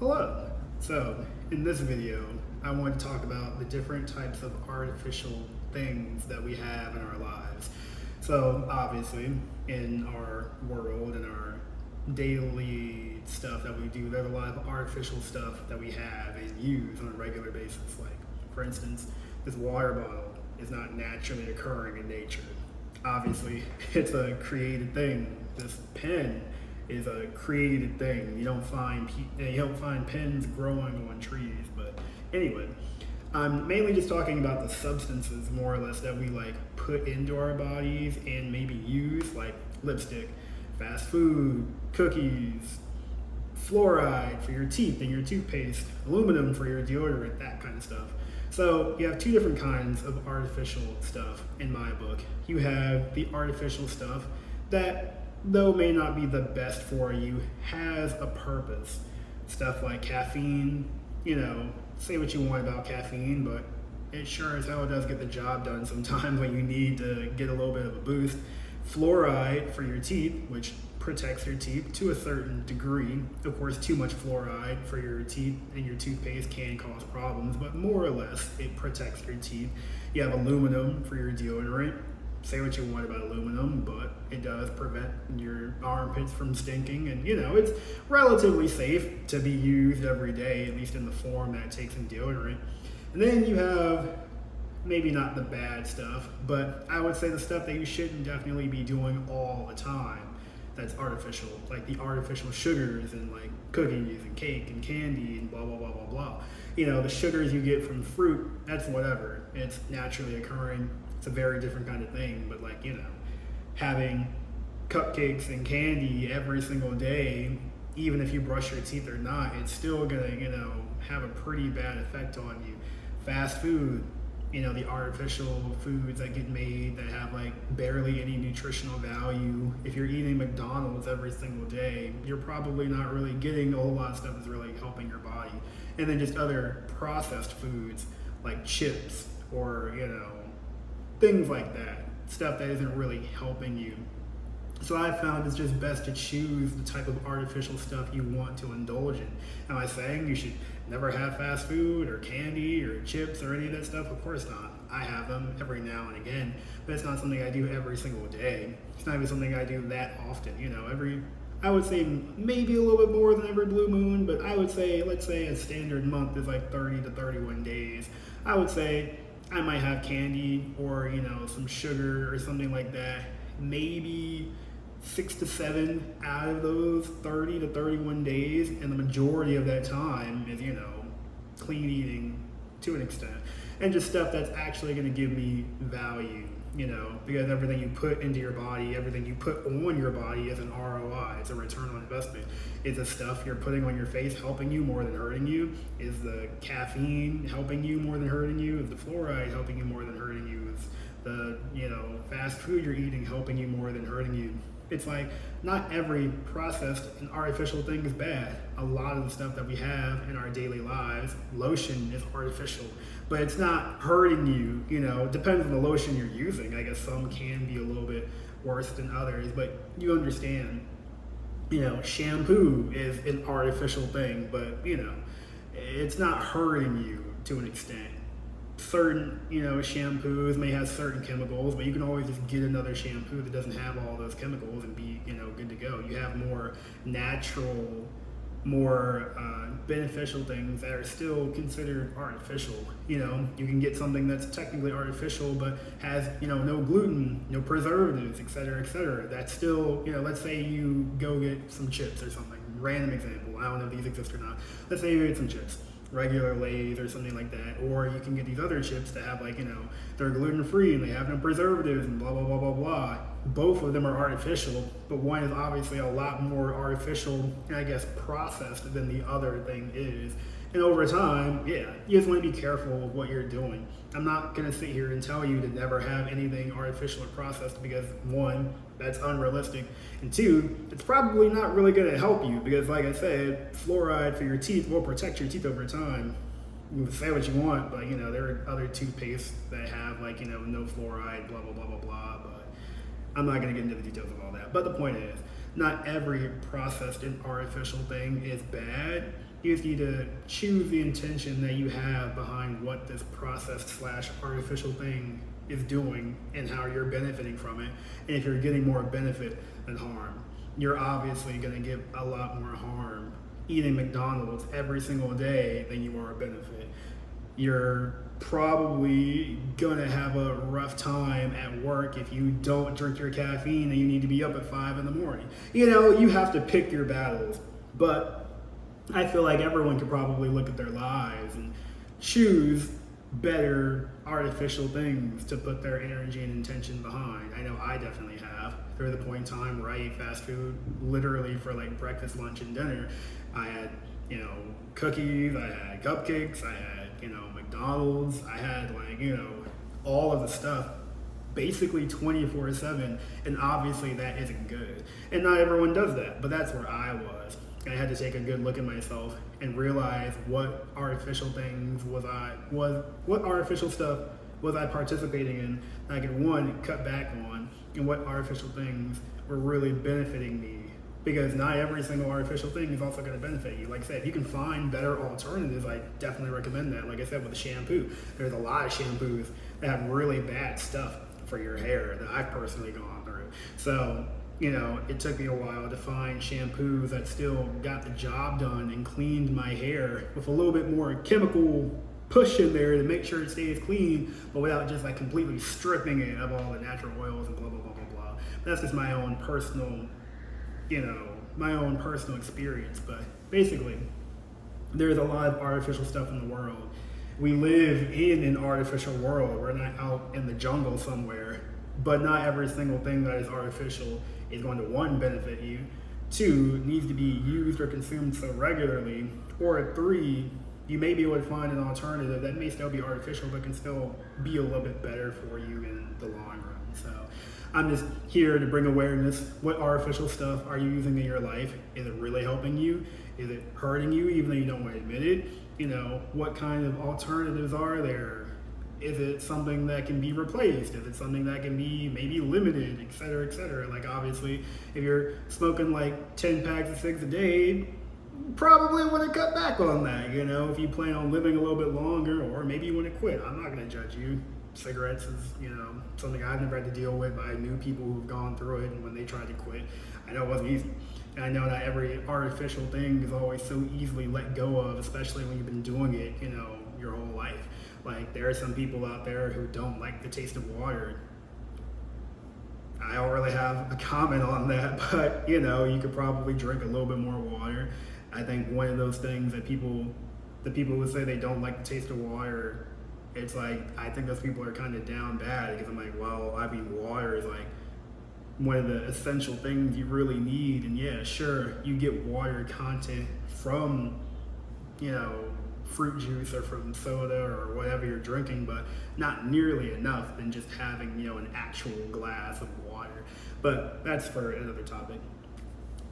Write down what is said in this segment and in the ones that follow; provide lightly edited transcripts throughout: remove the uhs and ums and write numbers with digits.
Hello. So, in this video, I want to talk about the different types of artificial things that we have in our lives. So, obviously, in our world and our daily stuff that we do, there's a lot of artificial stuff that we have and use on a regular basis. Like, for instance, this water bottle is not naturally occurring in nature. Obviously, it's a created thing. This pen is a created thing. You don't find pens growing on trees. But anyway, I'm mainly just talking about the substances, more or less, that we like put into our bodies and maybe use, like lipstick, fast food, cookies, fluoride for your teeth and your toothpaste, aluminum for your deodorant, that kind of stuff. So you have two different kinds of artificial stuff in my book. You have the artificial stuff that, though may not be the best for you, has a purpose. Stuff like caffeine, say what you want about caffeine, but it sure as hell does get the job done sometimes when you need to get a little bit of a boost. Fluoride for your teeth, which protects your teeth to a certain degree. Of course, too much fluoride for your teeth and your toothpaste can cause problems, but more or less it protects your teeth. You have aluminum for your deodorant. Say what you want about aluminum, but it does prevent your armpits from stinking, and it's relatively safe to be used every day, at least in the form that it takes in deodorant. And then you have maybe not the bad stuff, but I would say the stuff that you shouldn't definitely be doing all the time that's artificial, like the artificial sugars and like cookies and cake and candy and blah blah blah blah blah. The sugars you get from fruit, that's whatever. It's naturally occurring. It's a very different kind of thing, but having cupcakes and candy every single day, even if you brush your teeth or not, it's still gonna, have a pretty bad effect on you. Fast food, the artificial foods that get made that have like barely any nutritional value. If you're eating McDonald's every single day, you're probably not really getting a whole lot of stuff that's really helping your body. And then just other processed foods like chips or, things like that, stuff that isn't really helping you. So I found it's just best to choose the type of artificial stuff you want to indulge in. Am I saying you should never have fast food or candy or chips or any of that stuff? Of course not. I have them every now and again, but it's not something I do every single day. It's not even something I do that often. I would say maybe a little bit more than every blue moon, but I would say, let's say a standard month is like 30 to 31 days. I would say I might have candy or, some sugar or something like that. Maybe 6 to 7 out of those 30 to 31 days, and the majority of that time is, clean eating to an extent, and just stuff that's actually going to give me value, because everything you put into your body, everything you put on your body is an ROI, it's a return on investment. Is the stuff you're putting on your face helping you more than hurting you? Is the caffeine helping you more than hurting you? Is the fluoride helping you more than hurting you? Is the, fast food you're eating helping you more than hurting you? It's like, not every processed and artificial thing is bad. A lot of the stuff that we have in our daily lives, lotion is artificial, but it's not hurting you, Depends on the lotion you're using. I guess some can be a little bit worse than others, but you understand, shampoo is an artificial thing, but, it's not hurting you to an extent. Certain, shampoos may have certain chemicals, but you can always just get another shampoo that doesn't have all those chemicals and be, good to go. You have more natural, more beneficial things that are still considered artificial. You can get something that's technically artificial, but has, no gluten, no preservatives, et cetera, et cetera. That's still, let's say you go get some chips or something. Random example. I don't know if these exist or not. Let's say you get some chips. Regular Lay's or something like that, or you can get these other chips that have they're gluten-free and they have no preservatives and blah blah blah blah blah. Both of them are artificial, but one is obviously a lot more artificial and I guess processed than the other thing is. And over time, you just want to be careful with what you're doing. I'm not going to sit here and tell you to never have anything artificial or processed because, one, that's unrealistic, and two, it's probably not really going to help you because, like I said, fluoride for your teeth will protect your teeth over time. You can say what you want, but, there are other toothpastes that have, no fluoride, blah, blah, blah, blah, blah, but I'm not going to get into the details of all that. But the point is, not every processed and artificial thing is bad. You just need to choose the intention that you have behind what this processed slash artificial thing is doing and how you're benefiting from it. And if you're getting more benefit than harm, you're obviously going to get a lot more harm eating McDonald's every single day than you are a benefit. You're probably going to have a rough time at work if you don't drink your caffeine and you need to be up at 5 in the morning. You have to pick your battles. But I feel like everyone could probably look at their lives and choose better artificial things to put their energy and intention behind. I know I definitely have. There was a point in time where I ate fast food literally for like breakfast, lunch, and dinner. I had, cookies, I had cupcakes, I had, McDonald's, I had all of the stuff basically 24/7, and obviously that isn't good. And not everyone does that, but that's where I was. I had to take a good look at myself and realize what artificial things what artificial stuff was I participating in that I could, one, cut back on, and what artificial things were really benefiting me. Because not every single artificial thing is also going to benefit you. Like I said, if you can find better alternatives, I definitely recommend that. Like I said, with the shampoo, there's a lot of shampoos that have really bad stuff for your hair that I've personally gone through. So, it took me a while to find shampoos that still got the job done and cleaned my hair with a little bit more chemical push in there to make sure it stays clean, but without just completely stripping it of all the natural oils and blah, blah, blah, blah, blah. That's just my own personal experience. But basically, there's a lot of artificial stuff in the world. We live in an artificial world. We're not out in the jungle somewhere. But not every single thing that is artificial is going to, one, benefit you, two, needs to be used or consumed so regularly, or three, you may be able to find an alternative that may still be artificial but can still be a little bit better for you in the long run. So I'm just here to bring awareness. What artificial stuff are you using in your life? Is it really helping you? Is it hurting you even though you don't want to admit it? What kind of alternatives are there? Is it something that can be replaced? Is it something that can be maybe limited, et cetera, et cetera? Like obviously, if you're smoking 10 packs of cigs a day, you probably want to cut back on that, if you plan on living a little bit longer, or maybe you want to quit. I'm not going to judge you. Cigarettes is, something I've never had to deal with, but I knew people who've gone through it, and when they tried to quit, I know it wasn't easy. And I know not every artificial thing is always so easily let go of, especially when you've been doing it, your whole life. Like, there are some people out there who don't like the taste of water. I don't really have a comment on that, but, you could probably drink a little bit more water. I think one of those things that people who say they don't like the taste of water, it's like, I think those people are kind of down bad, because I'm like, well, water is one of the essential things you really need. And yeah, sure, you get water content from, fruit juice or from soda or whatever you're drinking, but not nearly enough than just having, an actual glass of water. But that's for another topic.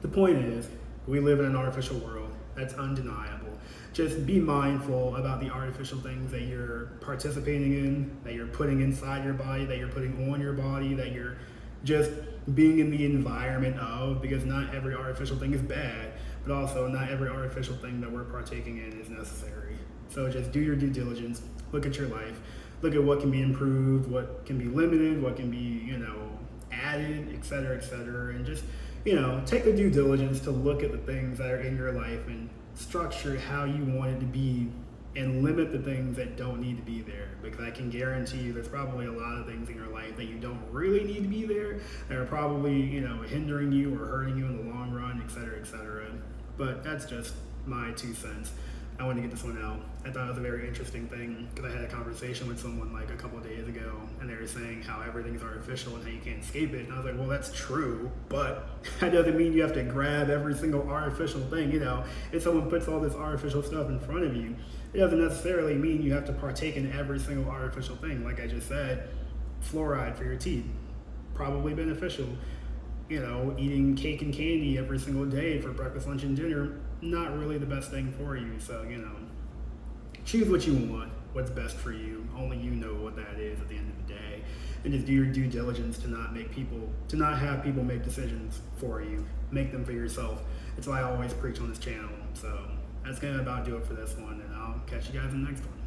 The point is, we live in an artificial world. That's undeniable. Just be mindful about the artificial things that you're participating in, that you're putting inside your body, that you're putting on your body, that you're just being in the environment of, because not every artificial thing is bad, but also not every artificial thing that we're partaking in is necessary. So just do your due diligence, look at your life, look at what can be improved, what can be limited, what can be, added, et cetera, and just, take the due diligence to look at the things that are in your life and structure how you want it to be, and limit the things that don't need to be there. Because I can guarantee you there's probably a lot of things in your life that you don't really need to be there, that are probably, hindering you or hurting you in the long run, et cetera. But that's just my 2 cents. I wanted to get this one out. I thought it was a very interesting thing, because I had a conversation with someone a couple of days ago, and they were saying how everything's artificial and how you can't escape it. And I was like, well, that's true, but that doesn't mean you have to grab every single artificial thing. If someone puts all this artificial stuff in front of you, it doesn't necessarily mean you have to partake in every single artificial thing. Like I just said, fluoride for your teeth, probably beneficial. Eating cake and candy every single day for breakfast, lunch, and dinner, not really the best thing for you. So, choose what you want. what's best for you. Only you know what that is at the end of the day. And just do your due diligence to not have people make decisions for you. Make them for yourself. It's what I always preach on this channel. So that's gonna about do it for this one, and I'll catch you guys in the next one.